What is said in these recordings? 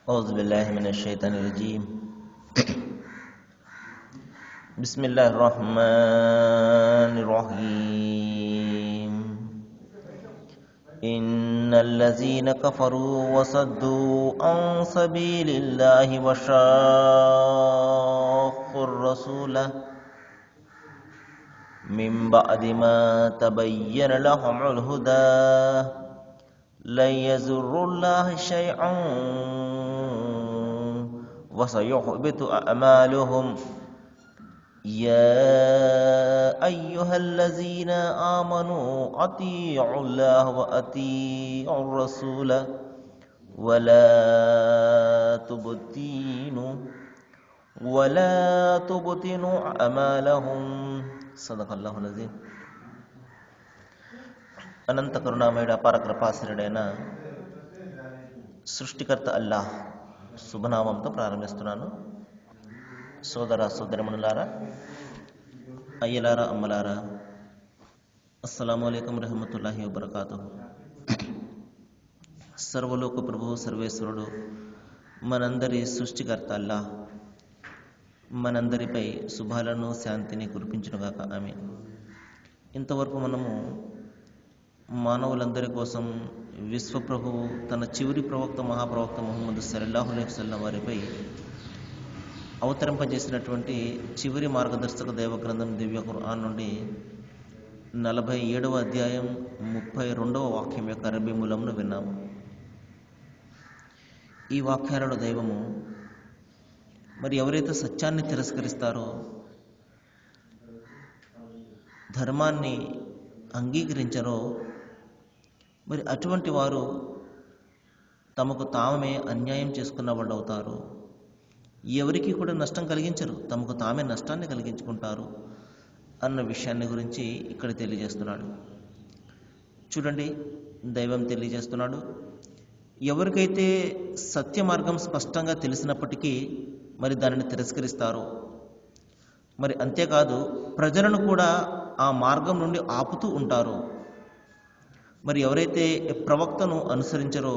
أعوذ بالله من الشيطان الرجيم. بسم الله الرحمن الرحيم. إن الذين كفروا وصدوا عن سبيل الله وشاقوا الرسول من بعد ما تبين لهم الهدى لن يضروا الله شيئا وسيحبط أعمالهم. يا أيها الذين آمنوا أطيعوا الله وأطيعوا الرسول ولا تبطلوا أعمالهم. صدق الله العظيم. అనంత కరుణామయుడు అపార కృపాశరుడైన సృష్టికర్త అల్లాహ్ శుభనామంతో ప్రారంభిస్తున్నాను. సోదర సోదరిమణులారా, అయ్యలారా, అమ్మలారా, అస్సలాము అలైకుం రహమతుల్లాహి వబరకాతుహు. సర్వలోక ప్రభువు సర్వేశ్వరుడు మనందరి సృష్టికర్త అల్లాహ్ మనందరిపై శుభాలను శాంతిని కురిపించునుగాక. ఆమీన్. ఇంతవరకు మనము మానవులందరి కోసం విశ్వప్రభువు తన చివరి ప్రవక్త మహాప్రవక్త ముహమ్మద్ సల్లల్లాహు అలైహి వసల్లం వారిపై అవతరింపజేసినటువంటి చివరి మార్గదర్శక దైవ గ్రంథం దివ్య ఖురాన్ నుండి 47వ అధ్యాయం 32వ వాక్యం యొక్క అరబీ మూలంను విన్నాము. ఈ వాక్యాలలో దైవము మరి ఎవరైతే సత్యాన్ని తిరస్కరిస్తారో, ధర్మాన్ని అంగీకరించారో, మరి అటువంటి వారు తమకు తామే అన్యాయం చేసుకున్న వాళ్ళు అవుతారు. ఎవరికి కూడా నష్టం కలిగించరు, తమకు తామే నష్టాన్ని కలిగించుకుంటారు అన్న విషయాన్ని గురించి ఇక్కడ తెలియజేస్తున్నాడు. చూడండి, దైవం తెలియజేస్తున్నాడు, ఎవరికైతే సత్య మార్గం స్పష్టంగా తెలిసినప్పటికీ మరి దానిని తిరస్కరిస్తారో, మరి అంతేకాదు ప్రజలను కూడా ఆ మార్గం నుండి ఆపుతూ ఉంటారో, మరి ఎవరైతే ప్రవక్తను అనుసరించరో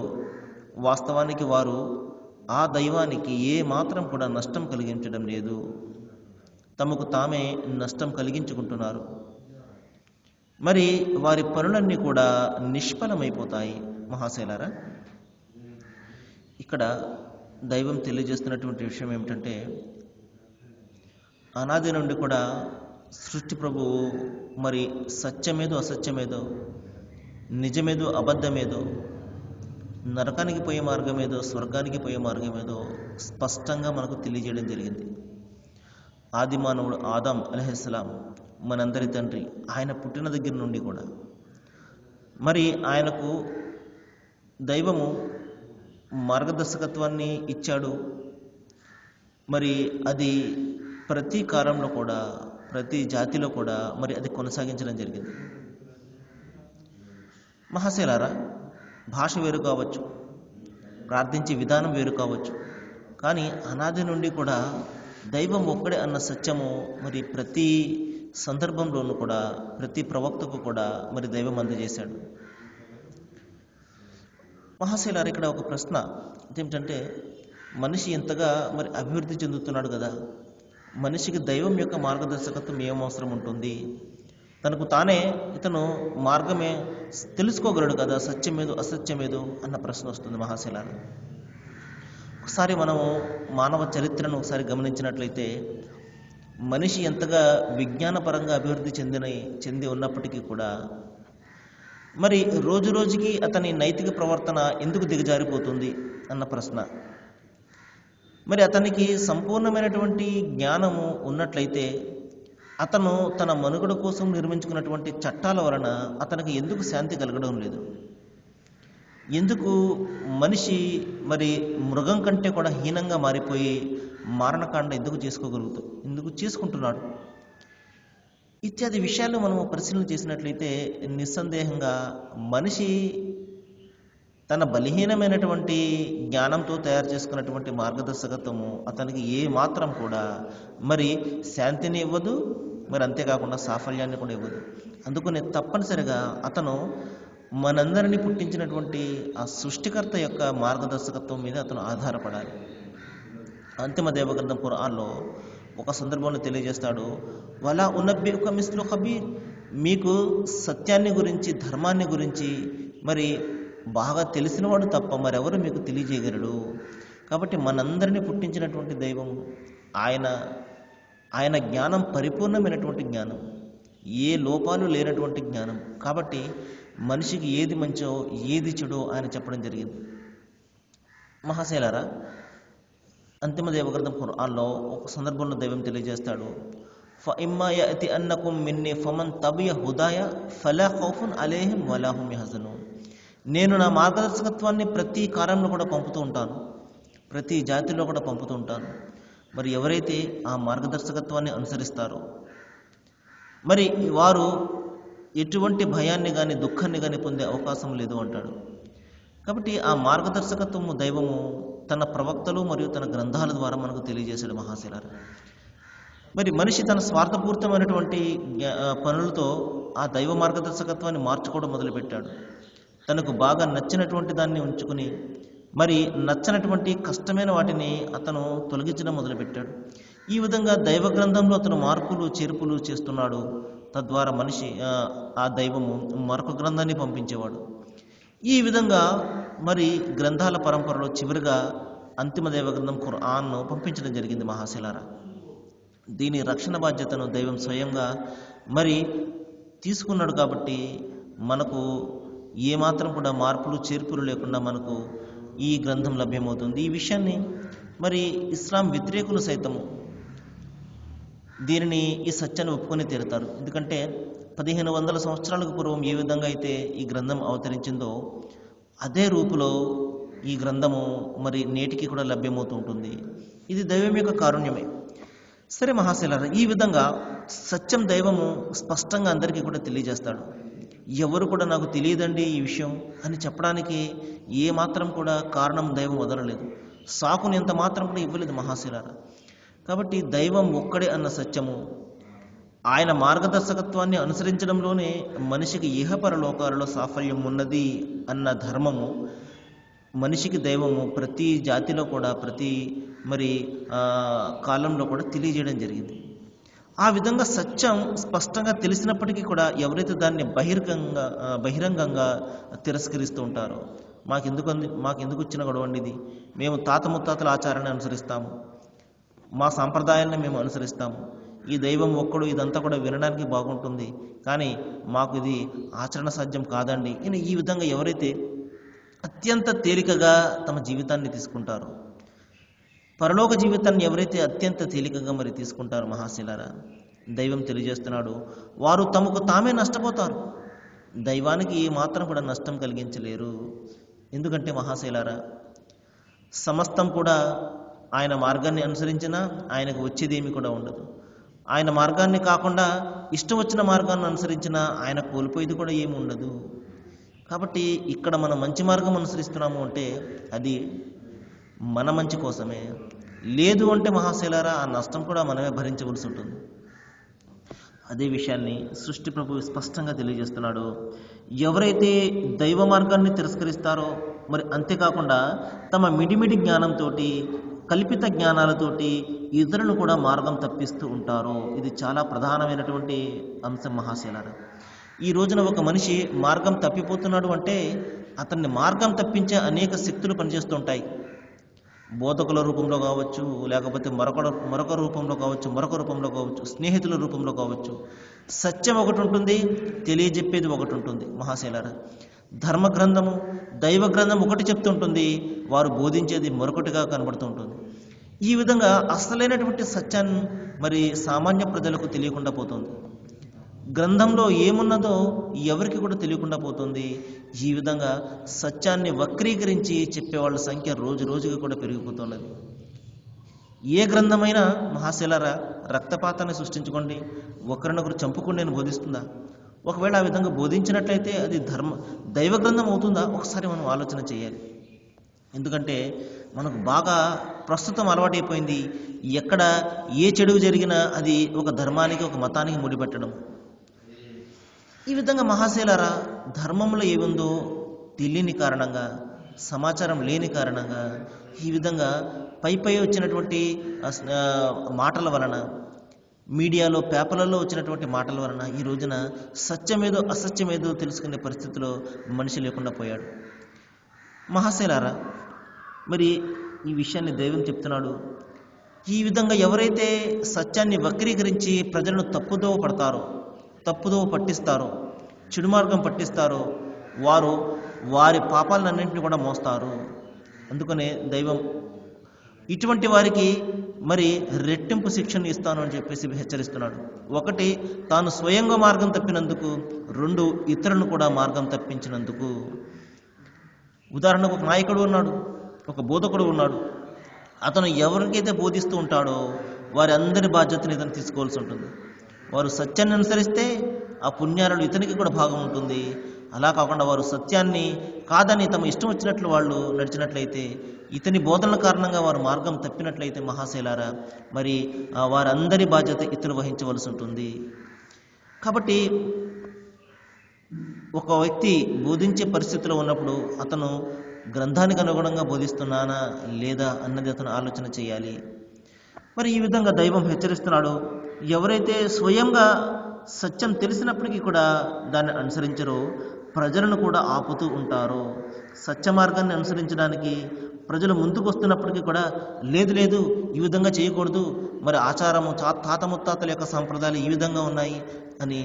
వాస్తవానికి వారు ఆ దైవానికి ఏ మాత్రం కూడా నష్టం కలిగించడం లేదు, తమకు తామే నష్టం కలిగించుకుంటున్నారు. మరి వారి పనులన్నీ కూడా నిష్ఫలమైపోతాయి. మహాశైలారా, ఇక్కడ దైవం తెలియజేస్తున్నటువంటి విషయం ఏమిటంటే, అనాది నుండి కూడా సృష్టి ప్రభువు మరి సత్యమేదో అసత్యమేదో, నిజమేదో అబద్ధమేదో, నరకానికి పోయే మార్గమేదో స్వర్గానికి పోయే మార్గమేదో స్పష్టంగా మనకు తెలియజేయడం జరిగింది. ఆది మానవుడు ఆదం అలైహిస్సలాం మనందరి తండ్రి, ఆయన పుట్టిన దగ్గర నుండి కూడా మరి ఆయనకు దైవము మార్గదర్శకత్వాన్ని ఇచ్చాడు. మరి అది ప్రతి కాలంలో కూడా, ప్రతి జాతిలో కూడా మరి అది కొనసాగించడం జరిగింది. మహాశైలారా, భాష వేరు కావచ్చు, ప్రార్థించే విధానం వేరు కావచ్చు, కానీ అనాది నుండి కూడా దైవం ఒక్కడే అన్న సత్యము మరి ప్రతి సందర్భంలోనూ కూడా ప్రతి ప్రవక్తకు కూడా మరి దైవం అందజేశాడు. మహాశైలారా, ఇక్కడ ఒక ప్రశ్న ఏమిటంటే, మనిషి ఎంతగా మరి అభివృద్ధి చెందుతున్నాడు కదా, మనిషికి దైవం యొక్క మార్గదర్శకత్వం ఏం అవసరం ఉంటుంది? తనకు తానే ఇతను మార్గమే తెలుసుకోగలడు కదా, సత్యమేదో అసత్యమేదో అన్న ప్రశ్న వస్తుంది. మహాశైలారా, ఒకసారి మనము మానవ చరిత్రను ఒకసారి గమనించినట్లయితే, మనిషి ఎంతగా విజ్ఞానపరంగా అభివృద్ధి చెంది ఉన్నప్పటికీ కూడా మరి రోజు రోజుకి అతని నైతిక ప్రవర్తన ఎందుకు దిగజారిపోతుంది అన్న ప్రశ్న. మరి అతనికి సంపూర్ణమైనటువంటి జ్ఞానము ఉన్నట్లయితే అతను తన మనుగడ కోసం నిర్మించుకున్నటువంటి చట్టాల వలన అతనికి ఎందుకు శాంతి కలగడం లేదు? ఎందుకు మనిషి మరి మృగం కంటే కూడా హీనంగా మారిపోయి మారణకాండ ఎందుకు చేసుకుంటున్నాడు? ఇత్యాది విషయాలు మనము పరిశీలన చేసినట్లయితే నిస్సందేహంగా మనిషి తన బలహీనమైనటువంటి జ్ఞానంతో తయారు చేసుకున్నటువంటి మార్గదర్శకత్వము అతనికి ఏ మాత్రం కూడా మరి శాంతిని ఇవ్వదు, మరి అంతేకాకుండా సాఫల్యాన్ని కూడా ఇవ్వదు. అందుకని తప్పనిసరిగా అతను మనందరినీ పుట్టించినటువంటి ఆ సృష్టికర్త యొక్క మార్గదర్శకత్వం మీద అతను ఆధారపడాలి. అంతిమ దేవగ్రంథం ఖురాన్లో ఒక సందర్భంలో తెలియజేస్తాడు, వలా ఉనబ్బిఉక మిస్లు ఖబీర్, మీకు సత్యాన్ని గురించి ధర్మాన్ని గురించి మరి బాగా తెలిసినవాడు తప్ప మరెవరు మీకు తెలియజేయగలడు. కాబట్టి మనందరినీ పుట్టించినటువంటి దైవం ఆయన జ్ఞానం పరిపూర్ణమైనటువంటి జ్ఞానం, ఏ లోపాలు లేనటువంటి జ్ఞానం. కాబట్టి మనిషికి ఏది మంచో ఏది చెడో ఆయన చెప్పడం జరిగింది. మహాశైలారా, అంతిమ దేవగ్రంథం ఖురాన్లో ఒక సందర్భంలో దైవం తెలియజేస్తాడు, ఫఇమ్మా యఅతి అన్నకుం మిన్నీ ఫమన్ తబియ హుదాయ ఫలా ఖౌఫున్ అలైహిం వలా హుమ్ యహజనూన్. నేను నా మార్గదర్శకత్వాన్ని ప్రతి కాలంలో కూడా పంపుతూ ఉంటాను, ప్రతి జాతిలో కూడా పంపుతూ ఉంటాను. మరి ఎవరైతే ఆ మార్గదర్శకత్వాన్ని అనుసరిస్తారో మరి వారు ఎటువంటి భయాన్ని కానీ దుఃఖాన్ని కానీ పొందే అవకాశం లేదు అంటాడు. కాబట్టి ఆ మార్గదర్శకత్వము దైవము తన ప్రవక్తలు మరియు తన గ్రంథాల ద్వారా మనకు తెలియజేశాడు. మహాశిలారు, మరి మనిషి తన స్వార్థపూరితమైనటువంటి పనులతో ఆ దైవ మార్గదర్శకత్వాన్ని మార్చుకోవడం మొదలుపెట్టాడు. తనకు బాగా నచ్చినటువంటి దాన్ని ఉంచుకుని మరి నచ్చనటువంటి కష్టమైన వాటిని అతను తొలగించడం మొదలుపెట్టాడు. ఈ విధంగా దైవ గ్రంథంలో అతను మార్పులు చేర్పులు చేస్తున్నాడు. తద్వారా మనిషి ఆ దైవము మరొక గ్రంథాన్ని పంపించేవాడు. ఈ విధంగా మరి గ్రంథాల పరంపరలో చివరిగా అంతిమ దైవ గ్రంథం ఖురాన్ను పంపించడం జరిగింది. మహాశిలారా, దీని రక్షణ బాధ్యతను దైవం స్వయంగా మరి తీసుకున్నాడు. కాబట్టి మనకు ఏమాత్రం కూడా మార్పులు చేర్పులు లేకుండా మనకు ఈ గ్రంథం లభ్యమవుతుంది. ఈ విషయాన్ని మరి ఇస్లాం వ్యతిరేకులు సైతము దీనిని ఈ సత్యాన్ని ఒప్పుకొని తీరుతారు. ఎందుకంటే 1500 సంవత్సరాలకు పూర్వం ఏ విధంగా అయితే ఈ గ్రంథం అవతరించిందో అదే రూపులో ఈ గ్రంథము మరి నేటికి కూడా లభ్యమవుతూ ఉంటుంది. ఇది దైవం యొక్క కారుణ్యమే. సరే మహాశైలారా, ఈ విధంగా సత్యం దైవము స్పష్టంగా అందరికీ కూడా తెలియజేస్తాడు. ఎవరు కూడా నాకు తెలియదండి ఈ విషయం అని చెప్పడానికి ఏ మాత్రం కూడా కారణం దైవం వదలలేదు, సాకుని ఎంత మాత్రం కూడా ఇవ్వలేదు. మహాశిలారా, కాబట్టి దైవం ఒక్కడే అన్న సత్యము, ఆయన మార్గదర్శకత్వాన్ని అనుసరించడంలోనే మనిషికి ఇహపరలోకాలలో సాఫల్యం ఉన్నది అన్న ధర్మము మనిషికి దైవము ప్రతి జాతిలో కూడా ప్రతి మరి కాలంలో కూడా తెలియజేయడం జరిగింది. ఆ విధంగా సత్యం స్పష్టంగా తెలిసినప్పటికీ కూడా ఎవరైతే దాన్ని బహిరంగంగా తిరస్కరిస్తూ ఉంటారో, మాకెందుకు వచ్చిన గొడవండి, ఇది మేము తాత ముత్తాతల ఆచారాన్ని అనుసరిస్తాము, మా సాంప్రదాయాలను మేము అనుసరిస్తాము, ఈ దైవం ఒక్కడు, ఇదంతా కూడా వినడానికి బాగుంటుంది కానీ మాకు ఇది ఆచరణ సాధ్యం కాదండి అని ఈ విధంగా ఎవరైతే అత్యంత తేలికగా తమ జీవితాన్ని తీసుకుంటారో, పరలోక జీవితాన్ని ఎవరైతే అత్యంత తేలికగా మరి తీసుకుంటారో మహాశిలారా, దైవం తెలియజేస్తున్నాడు, వారు తమకు తామే నష్టపోతారు, దైవానికి ఏ మాత్రం కూడా నష్టం కలిగించలేరు. ఎందుకంటే మహాశైలారా, సమస్తం కూడా ఆయన మార్గాన్ని అనుసరించినా ఆయనకు వచ్చేదేమీ కూడా ఉండదు. ఆయన మార్గాన్ని కాకుండా ఇష్టం వచ్చిన మార్గాన్ని అనుసరించినా ఆయన కోల్పోయేది కూడా ఏమి ఉండదు. కాబట్టి ఇక్కడ మనం మంచి మార్గం అనుసరిస్తున్నాము అంటే అది మన మంచి కోసమే. లేదు అంటే మహాశైలారా, ఆ నష్టం కూడా మనమే భరించవలసి ఉంటుంది. అదే విషయాన్ని సృష్టి ప్రభు స్పష్టంగా తెలియజేస్తున్నాడు. ఎవరైతే దైవ మార్గాన్ని తిరస్కరిస్తారో మరి అంతేకాకుండా తమ మిడిమిడి జ్ఞానంతో కల్పిత జ్ఞానాలతోటి ఇతరులను కూడా మార్గం తప్పిస్తూ ఉంటారు. ఇది చాలా ప్రధానమైనటువంటి అంశం మహాశైలారా. ఈ రోజున ఒక మనిషి మార్గం తప్పిపోతున్నాడు అంటే అతన్ని మార్గం తప్పించే అనేక శక్తులు పనిచేస్తూ ఉంటాయి. బోధకుల రూపంలో కావచ్చు, లేకపోతే మరొక రూపంలో కావచ్చు, స్నేహితుల రూపంలో కావచ్చు. సత్యం ఒకటి ఉంటుంది, తెలియజెప్పేది ఒకటి ఉంటుంది మహాశైలారా. ధర్మ గ్రంథము దైవ గ్రంథం ఒకటి చెప్తుంటుంది, వారు బోధించేది మరొకటిగా కనబడుతూ ఉంటుంది. ఈ విధంగా అసలైనటువంటి సత్యాన్ని మరి సామాన్య ప్రజలకు తెలియకుండా పోతుంది. గ్రంథంలో ఏమున్నదో ఎవరికి కూడా తెలియకుండా పోతుంది. ఈ విధంగా సత్యాన్ని వక్రీకరించి చెప్పేవాళ్ళ సంఖ్య రోజు రోజుకి కూడా పెరిగిపోతున్నది. ఏ గ్రంథమైనా మహాశైలారా రక్తపాతాన్ని సృష్టించుకోండి, ఒకరినొకరు చంపుకుని నేను బోధిస్తుందా? ఒకవేళ ఆ విధంగా బోధించినట్లయితే అది దైవ గ్రంథం అవుతుందా? ఒకసారి మనం ఆలోచన చేయాలి. ఎందుకంటే మనకు బాగా ప్రస్తుతం అలవాటైపోయింది, ఎక్కడ ఏ చెడు జరిగినా అది ఒక ధర్మానికి ఒక మతానికి ముడిపెట్టడం. ఈ విధంగా మహాశైలారా, ధర్మంలో ఏముందో తెలియని కారణంగా, సమాచారం లేని కారణంగా, ఈ విధంగా పై వచ్చినటువంటి మాటల వలన, మీడియాలో పేపర్లలో వచ్చినటువంటి మాటల వలన ఈ రోజున సత్యమేదో అసత్యమేదో తెలుసుకునే పరిస్థితిలో మనిషి లేకుండా పోయాడు. మహాశైలారా, మరి ఈ విషయాన్ని దైవం చెప్తున్నాడు. ఈ విధంగా ఎవరైతే సత్యాన్ని వక్రీకరించి ప్రజలను తప్పుదోవ పట్టిస్తారో, చెడు మార్గం పట్టిస్తారో, వారు వారి పాపాలన్నింటినీ కూడా మోస్తారు. అందుకనే దైవం ఇటువంటి వారికి మరి రెట్టింపు శిక్షను ఇస్తాను అని చెప్పేసి హెచ్చరిస్తున్నాడు. ఒకటి, తాను స్వయంగా మార్గం తప్పినందుకు. రెండు, ఇతరులను కూడా మార్గం తప్పించినందుకు. ఉదాహరణకు ఒక నాయకుడు ఉన్నాడు, ఒక బోధకుడు ఉన్నాడు. అతను ఎవరికైతే బోధిస్తూ ఉంటాడో వారి అందరి బాధ్యతను ఇతను తీసుకోవాల్సి ఉంటుంది. వారు సత్యాన్ని అనుసరిస్తే ఆ పుణ్యాలలో ఇతనికి కూడా భాగం ఉంటుంది. అలా కాకుండా వారు సత్యాన్ని కాదని తమ ఇష్టం వచ్చినట్లు వాళ్ళు నడిచినట్లయితే, ఇతని బోధనల కారణంగా వారు మార్గం తప్పినట్లయితే మహాశైలారా, మరి వారందరి బాధ్యత ఇతరులు వహించవలసి ఉంటుంది. కాబట్టి ఒక వ్యక్తి బోధించే పరిస్థితిలో ఉన్నప్పుడు అతను గ్రంథానికి అనుగుణంగా బోధిస్తున్నానా లేదా అన్నది అతను ఆలోచన చేయాలి. మరి ఈ విధంగా దైవం హెచ్చరిస్తున్నాడు. ఎవరైతే స్వయంగా సత్యం తెలిసినప్పటికీ కూడా దాన్ని అనుసరించరో ప్రజలను కూడా ఆపుతూ ఉంటారో, సత్య మార్గాన్ని అనుసరించడానికి ప్రజలు ముందుకు వస్తున్నప్పటికీ కూడా లేదు ఈ విధంగా చేయకూడదు, మరి ఆచారము తాత ముత్తాతల యొక్క సంప్రదాయాలు ఈ విధంగా ఉన్నాయి అని,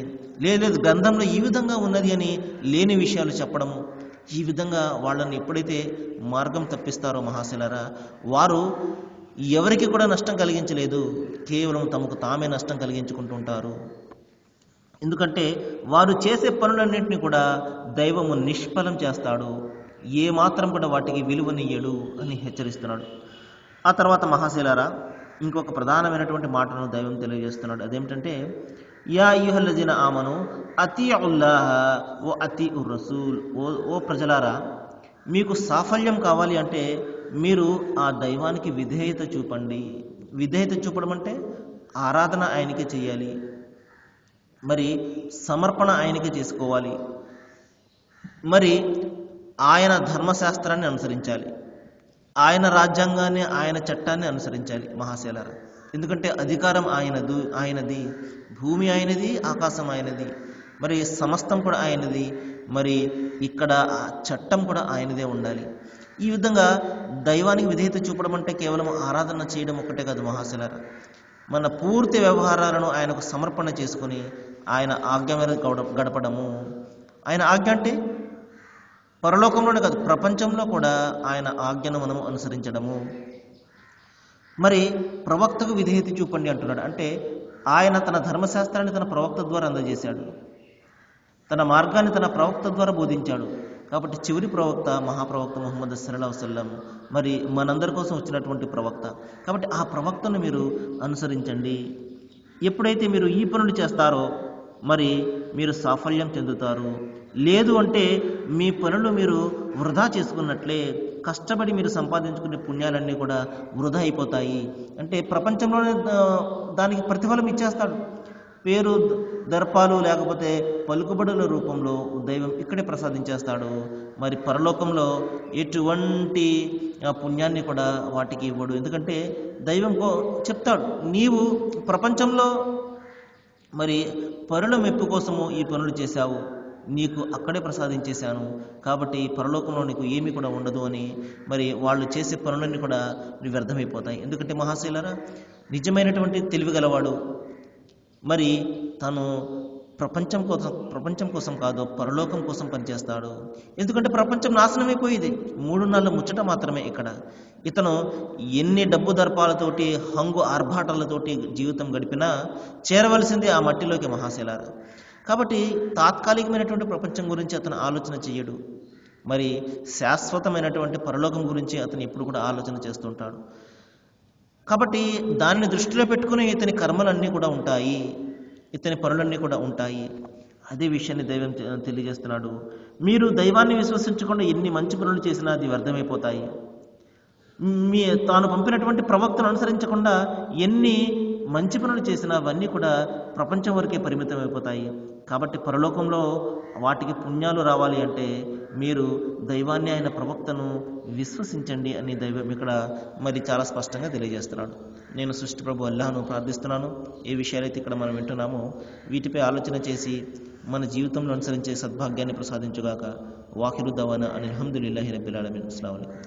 లేదు గ్రంథంలో ఈ విధంగా ఉన్నది అని లేని విషయాలు చెప్పడము, ఈ విధంగా వాళ్ళని ఎప్పుడైతే మార్గం తప్పిస్తారో మహాశైలారా, వారు ఎవరికి కూడా నష్టం కలిగించలేదు, కేవలం తమకు తామే నష్టం కలిగించుకుంటూ ఉంటారు. ఎందుకంటే వారు చేసే పనులన్నింటినీ కూడా దైవము నిష్ఫలం చేస్తాడు, ఏ మాత్రం కూడా వాటికి విలువనియ్యడు అని హెచ్చరిస్తున్నాడు. ఆ తర్వాత మహాశైలారా, ఇంకొక ప్రధానమైనటువంటి మాటను దైవం తెలియజేస్తున్నాడు. అదేమిటంటే, యా అయ్యుహల్లజీన ఆమను అతీఉల్లాహ వ అతీఉర్ రసూల్. ఓ ప్రజలారా, మీకు సాఫల్యం కావాలి అంటే మీరు ఆ దైవానికి విధేయత చూపండి. విధేయత చూపడం అంటే ఆరాధన ఆయనకే చేయాలి, మరి సమర్పణ ఆయనకే చేసుకోవాలి, మరి ఆయన ధర్మశాస్త్రాన్ని అనుసరించాలి, ఆయన రాజ్యాంగాన్ని, ఆయన చట్టాన్ని అనుసరించాలి మహాశైలారా. ఎందుకంటే అధికారం ఆయనది, భూమి ఆయనది, ఆకాశం ఆయనది, మరి సమస్తం కూడా ఆయనది, మరి ఇక్కడ చట్టం కూడా ఆయనదే ఉండాలి. ఈ విధంగా దైవానికి విధేయత చూపడం అంటే కేవలం ఆరాధన చేయడం ఒక్కటే కాదు మహాశైలారా. మన పూర్తి వ్యవహారాలను ఆయనకు సమర్పణ చేసుకుని ఆయన ఆజ్ఞ మేరకు గడపడము. ఆయన ఆజ్ఞ అంటే పరలోకంలోనే కాదు, ప్రపంచంలో కూడా ఆయన ఆజ్ఞను మనం అనుసరించడము. మరి ప్రవక్తకు విధేయత చూపండి అంటున్నాడు. అంటే ఆయన తన ధర్మశాస్త్రాన్ని తన ప్రవక్త ద్వారా అందజేశాడు, తన మార్గాన్ని తన ప్రవక్త ద్వారా బోధించాడు. కాబట్టి చివరి ప్రవక్త మహాప్రవక్త ముహమ్మద్ సల్లల్లాహు అలైహి వసల్లం, మరి మనందరి కోసం వచ్చినటువంటి ప్రవక్త. కాబట్టి ఆ ప్రవక్తను మీరు అనుసరించండి. ఎప్పుడైతే మీరు ఈ పనులు చేస్తారో మరి మీరు సాఫల్యం చెందుతారు. లేదు అంటే మీ పనులు మీరు వృధా చేసుకున్నట్లే, కష్టపడి మీరు సంపాదించుకునే పుణ్యాలన్నీ కూడా వృధా అయిపోతాయి. అంటే ప్రపంచంలోనే దానికి ప్రతిఫలం ఇచ్చేస్తాడు. పేరు దర్పాలు లేకపోతే పలుకుబడుల రూపంలో దైవం ఇక్కడే ప్రసాదించేస్తాడు. మరి పరలోకంలో ఎటువంటి పుణ్యాన్ని కూడా వాటికి ఇవ్వడు. ఎందుకంటే దైవం చెప్తాడు, నీవు ప్రపంచంలో మరి పరుల మెప్పు కోసము ఈ పనులు చేశావు, నీకు అక్కడే ప్రసాదించేశాను, కాబట్టి పరలోకంలో నీకు ఏమీ కూడా ఉండదు అని. మరి వాళ్ళు చేసే పనులన్నీ కూడా వ్యర్థమైపోతాయి. ఎందుకంటే మహాశైలారా, నిజమైనటువంటి తెలివి గలవాడు మరి తను ప్రపంచం కోసం కాదు, పరలోకం కోసం పనిచేస్తాడు. ఎందుకంటే ప్రపంచం నాశనమైపోయేది, 3 నెలల ముచ్చట మాత్రమే ఇక్కడ. ఇతను ఎన్ని డబ్బు దర్పాలతోటి, హంగు ఆర్భాటాలతోటి జీవితం గడిపినా చేరవలసింది ఆ మట్టిలోకి మహాశైలారా. కాబట్టి తాత్కాలికమైనటువంటి ప్రపంచం గురించి అతను ఆలోచన చేయడు, మరి శాశ్వతమైనటువంటి పరలోకం గురించి అతను ఎప్పుడు కూడా ఆలోచన చేస్తుంటాడు. కాబట్టి దానిని దృష్టిలో పెట్టుకుని ఇతని కర్మలన్నీ కూడా ఉంటాయి, ఇతని పనులన్నీ కూడా ఉంటాయి. అదే విషయాన్ని దైవం తెలియజేస్తున్నాడు. మీరు దైవాన్ని విశ్వసించకుండా ఎన్ని మంచి పనులు చేసినా అది వ్యర్థమైపోతాయి. తాను పంపినటువంటి ప్రవక్తను అనుసరించకుండా ఎన్ని మంచి పనులు చేసినా అవన్నీ కూడా ప్రపంచం వరకే పరిమితం అయిపోతాయి. కాబట్టి పరలోకంలో వాటికి పుణ్యాలు రావాలి అంటే మీరు దైవాన్ని, ఆయన ప్రవక్తను విశ్వసించండి అని దైవం ఇక్కడ మరి చాలా స్పష్టంగా తెలియజేస్తున్నాడు. నేను సృష్టి ప్రభు అల్లాహ్ను ప్రార్థిస్తున్నాను, ఏ విషయాలైతే ఇక్కడ మనం వింటున్నామో వీటిపై ఆలోచన చేసి మన జీవితంలో అనుసరించే సద్భాగ్యాన్ని ప్రసాదించుగాక. వాఖిరు దవానా అనిల్ హమ్దులిల్లాహి రబ్బిల్ ఆలమీన్. అస్సలాము అలైకుం.